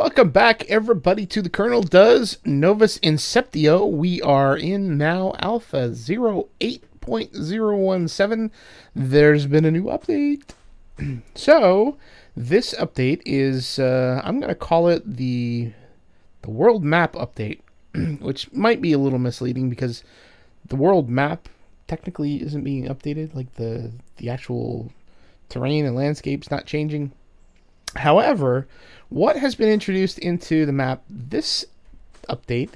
Welcome back, everybody, to The Colonel Does Novus Inceptio. We are in now Alpha 08.017. There's been a new update. So, this update is, I'm going to call it the world map update, which might be a little misleading because the world map technically isn't being updated. Like, the actual terrain and landscape's not changing. However, what has been introduced into the map this update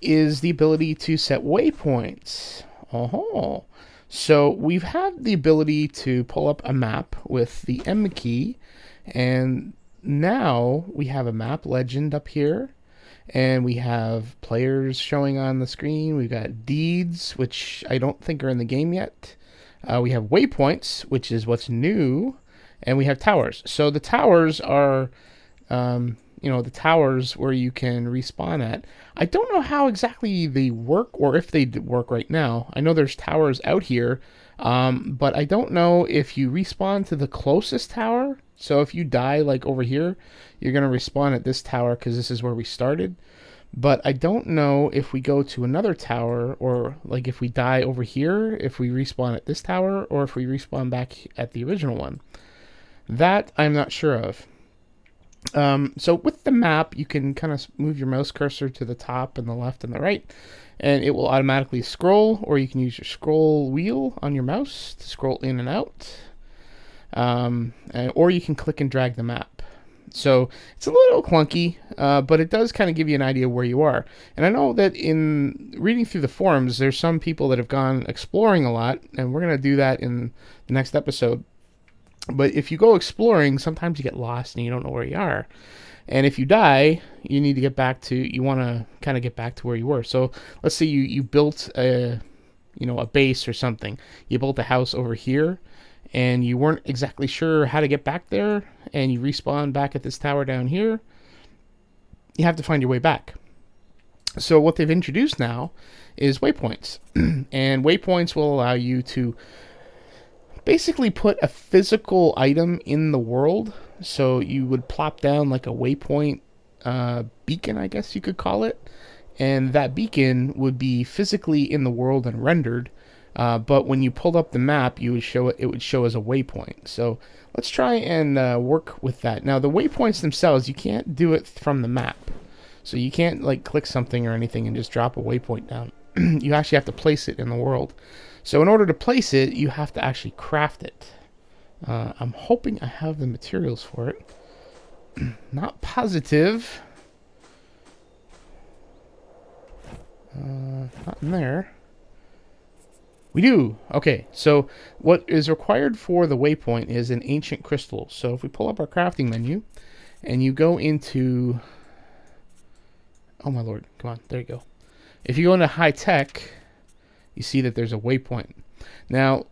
is the ability to set waypoints. Oh, so we've had the ability to pull up a map with the M key, and now we have a map legend up here, and we have players showing on the screen. We've got deeds, which I don't think are in the game yet. We have waypoints, which is what's new. And we have towers. So the towers are, the towers where you can respawn at. I don't know how exactly they work or if they work right now. I know there's towers out here, but I don't know if you respawn to the closest tower. So if you die like over here, you're going to respawn at this tower because this is where we started. But I don't know if we go to another tower or like if we die over here, if we respawn at this tower or if we respawn back at the original one. That I'm not sure of. So with the map, you can kind of move your mouse cursor to the top and the left and the right, and it will automatically scroll, or you can use your scroll wheel on your mouse to scroll in and out, or you can click and drag the map. So it's a little clunky, but it does kind of give you an idea where you are. And I know that in reading through the forums, there's some people that have gone exploring a lot, and we're going to do that in the next episode. But if you go exploring, sometimes you get lost and you don't know where you are. And if you die, you need to get back to, you want to kind of get back to where you were. So let's say you built a base or something. You built a house over here and you weren't exactly sure how to get back there, and you respawn back at this tower down here. You have to find your way back. So what they've introduced now is waypoints. And waypoints will allow you to basically put a physical item in the world. So you would plop down like a waypoint beacon, I guess you could call it, and that beacon would be physically in the world and rendered, but when you pulled up the map, you would show it would show as a waypoint. So let's try and work with that. Now the waypoints themselves, you can't do it from the map, so you can't like click something or anything and just drop a waypoint down. You actually have to place it in the world. So in order to place it, you have to actually craft it. I'm hoping I have the materials for it. Not positive. Not in there. We do. Okay, so what is required for the waypoint is an ancient crystal. So if we pull up our crafting menu and you go into... Oh my lord, come on, there you go. If you go into high tech, you see that there's a waypoint. Now,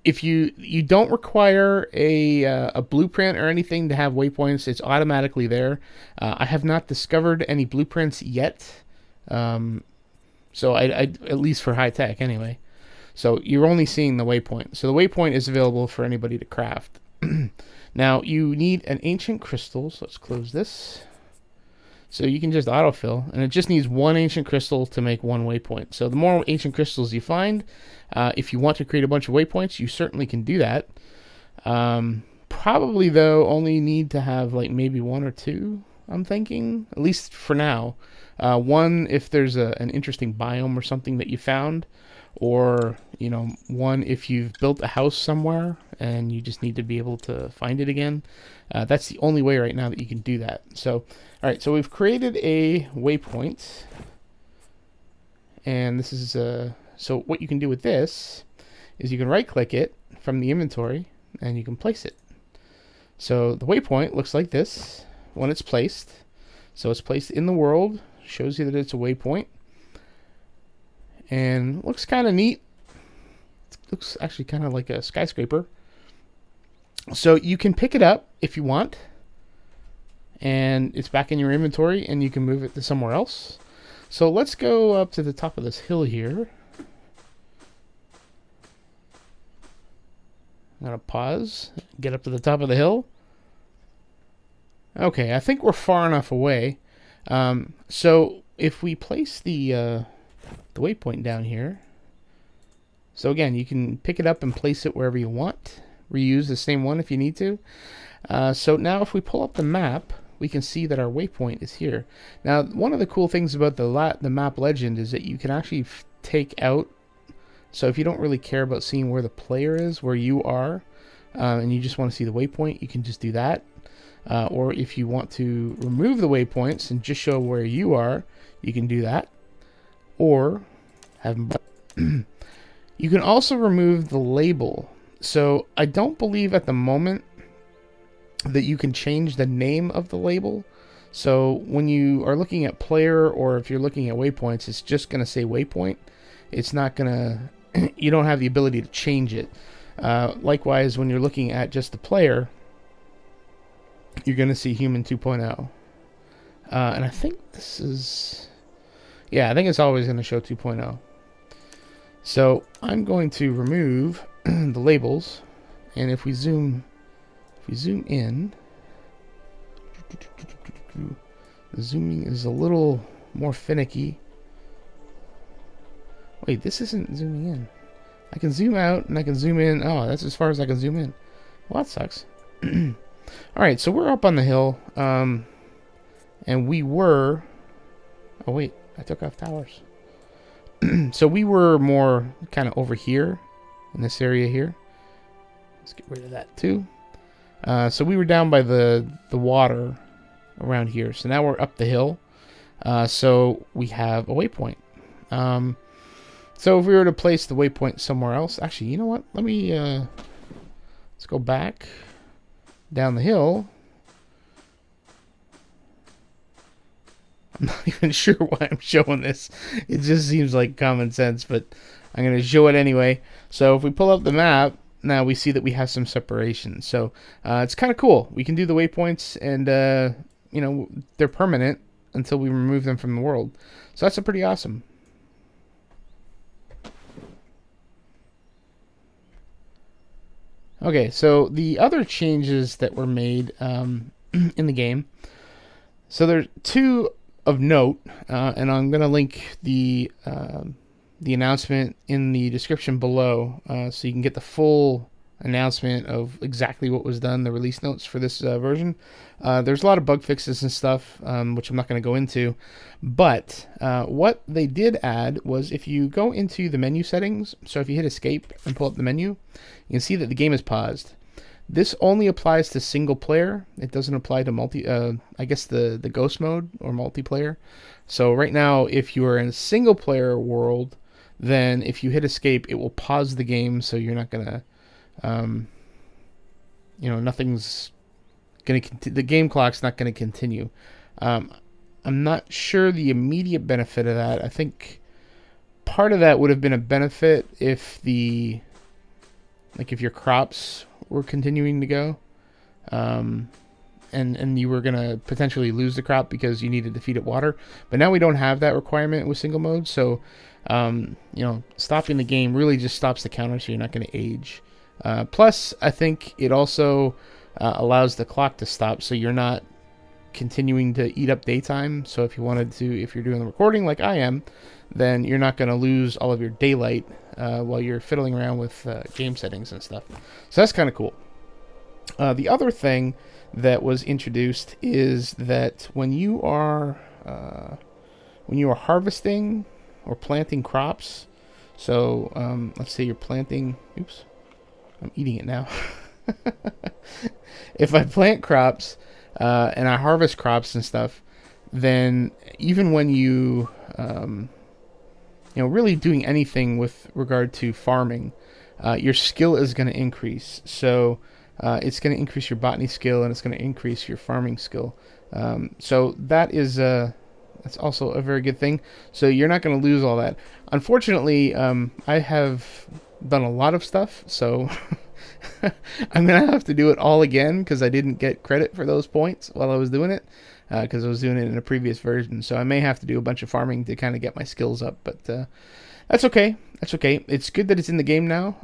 if you don't require a blueprint or anything to have waypoints, it's automatically there. I have not discovered any blueprints yet, so I at least for high tech anyway. So you're only seeing the waypoint. So the waypoint is available for anybody to craft. Now you need an ancient crystal. So let's close this. So you can just autofill, and it just needs one ancient crystal to make one waypoint. So the more ancient crystals you find, if you want to create a bunch of waypoints, you certainly can do that. Probably, though, only need to have like maybe one or two, I'm thinking, at least for now. One if there's an interesting biome or something that you found, or one if you've built a house somewhere and you just need to be able to find it again. That's the only way right now that you can do that. So all right, so we've created a waypoint, and this is so what you can do with this is you can right click it from the inventory and you can place it. So the waypoint looks like this when it's placed. So it's placed in the world, shows you that it's a waypoint, and looks kind of neat. It looks actually kind of like a skyscraper. So you can pick it up if you want, and it's back in your inventory, and you can move it to somewhere else. So let's go up to the top of this hill here. I'm going to pause, get up to the top of the hill. Okay, I think we're far enough away. So if we place the waypoint down here, so again, you can pick it up and place it wherever you want. Reuse the same one if you need to. So now if we pull up the map, we can see that our waypoint is here. Now, one of the cool things about the map legend is that you can actually take out, so if you don't really care about seeing where the player is, where you are, and you just want to see the waypoint, you can just do that. Or if you want to remove the waypoints and just show where you are, you can do that. Or have you can also remove the label. So I don't believe at the moment that you can change the name of the label. So when you are looking at player, or if you're looking at waypoints, it's just going to say waypoint. It's not going to, you don't have the ability to change it. Likewise, when you're looking at just the player, you're going to see human 2.0. And I think this is, yeah, I think it's always going to show 2.0. So I'm going to remove the labels, and if we zoom in, the zooming is a little more finicky. Wait, this isn't zooming in. I can zoom out and I can zoom in. Oh, that's as far as I can zoom in. Well, that sucks. Alright, so we're up on the hill, and we were, oh wait, I took off towers. So we were more kind of over here, in this area here. Let's get rid of that too. So we were down by the water around here. So now we're up the hill. So we have a waypoint. So if we were to place the waypoint somewhere else, actually, you know what? Let me, let's go back down the hill. I'm not even sure why I'm showing this. It just seems like common sense, but I'm going to show it anyway. So if we pull up the map, now we see that we have some separation. So it's kind of cool. We can do the waypoints, and you know, they're permanent until we remove them from the world. So that's pretty awesome. Okay, so the other changes that were made in the game. So there's two of note, and I'm going to link the announcement in the description below, so you can get the full announcement of exactly what was done, the release notes for this version. There's a lot of bug fixes and stuff, which I'm not going to go into, but what they did add was, if you go into the menu settings, so if you hit escape and pull up the menu, you can see that the game is paused. This only applies to single player. It doesn't apply to I guess the ghost mode or multiplayer. So right now, if you are in a single player world, then if you hit escape, it will pause the game. So you're not gonna, you know, nothing's gonna. The game clock's not gonna continue. I'm not sure the immediate benefit of that. I think part of that would have been a benefit if if your crops were continuing to go, and you were gonna potentially lose the crop because you needed to feed it water. But now we don't have that requirement with single mode, so you know, stopping the game really just stops the counter, so you're not gonna age. Plus, I think it also allows the clock to stop, so you're not continuing to eat up daytime. So if you wanted to, if you're doing the recording like I am, then you're not gonna lose all of your daylight while you're fiddling around with game settings and stuff. So that's kind of cool. The other thing that was introduced is that when you are harvesting or planting crops, so let's say you're planting, oops, I'm eating it now. If I plant crops and I harvest crops and stuff, then even when you you know, really doing anything with regard to farming, your skill is going to increase. So it's going to increase your botany skill, and it's going to increase your farming skill. So that is that's also a very good thing. So you're not going to lose all that. Unfortunately, I have done a lot of stuff, so I'm going to have to do it all again because I didn't get credit for those points while I was doing it. Because I was doing it in a previous version, so I may have to do a bunch of farming to kind of get my skills up, but that's okay. That's okay. It's good that it's in the game now.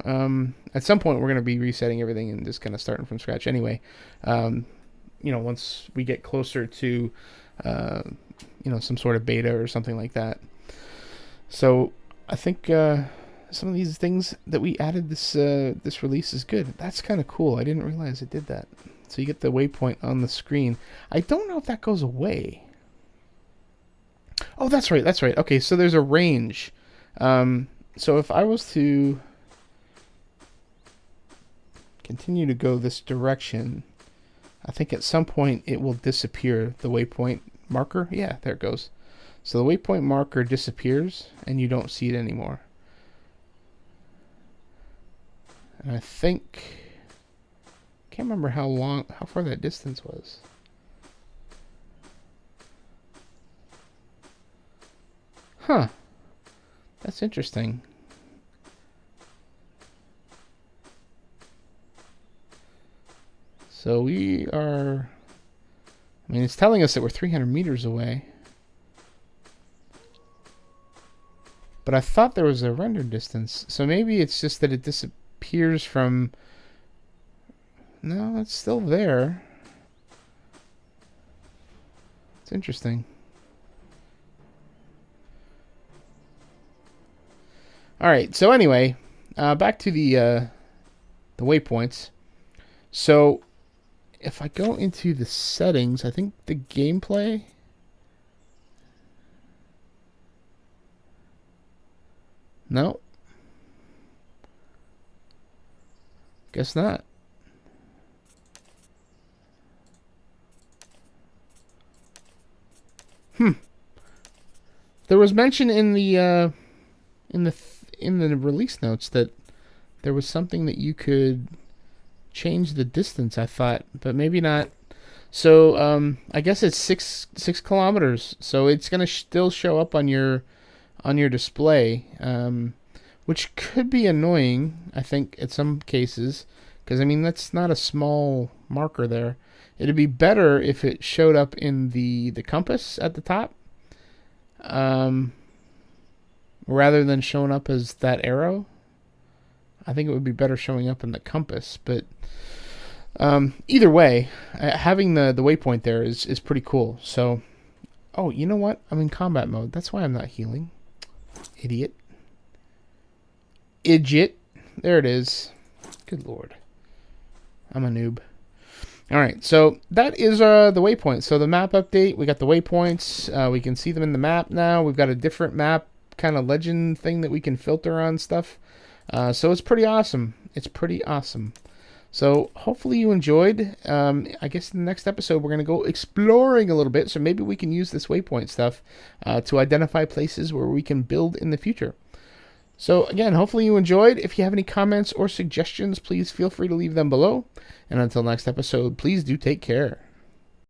At some point, we're going to be resetting everything and just kind of starting from scratch anyway. once we get closer to some sort of beta or something like that. So I think some of these things that we added this release is good. That's kind of cool. I didn't realize it did that. So you get the waypoint on the screen. I don't know if that goes away. Oh, that's right. Okay, so there's a range. So if I was to continue to go this direction, I think at some point it will disappear, the waypoint marker. Yeah, there it goes. So the waypoint marker disappears and you don't see it anymore. And I can't remember how far that distance was. Huh. That's interesting. So we are, it's telling us that we're 300 meters away. But I thought there was a render distance. So maybe it's just that it disappears from... No, it's still there. It's interesting. Alright, so anyway, back to the waypoints. So if I go into the settings, I think the gameplay... No. Guess not. There was mention in the release notes that there was something that you could change the distance, I thought, but maybe not. So I guess it's 6 kilometers. So it's gonna still show up on your display, which could be annoying, I think, in some cases, because that's not a small marker there. It'd be better if it showed up in the compass at the top, rather than showing up as that arrow. I think it would be better showing up in the compass, but either way, having the waypoint there is pretty cool. So, oh, you know what? I'm in combat mode. That's why I'm not healing. Idiot. There it is. Good lord. I'm a noob. Alright, so that is the waypoint. So the map update, we got the waypoints. We can see them in the map now. We've got a different map kind of legend thing that we can filter on stuff. So it's pretty awesome. So hopefully you enjoyed. I guess in the next episode we're going to go exploring a little bit. So maybe we can use this waypoint stuff to identify places where we can build in the future. So again, hopefully you enjoyed. If you have any comments or suggestions, please feel free to leave them below. And until next episode, please do take care.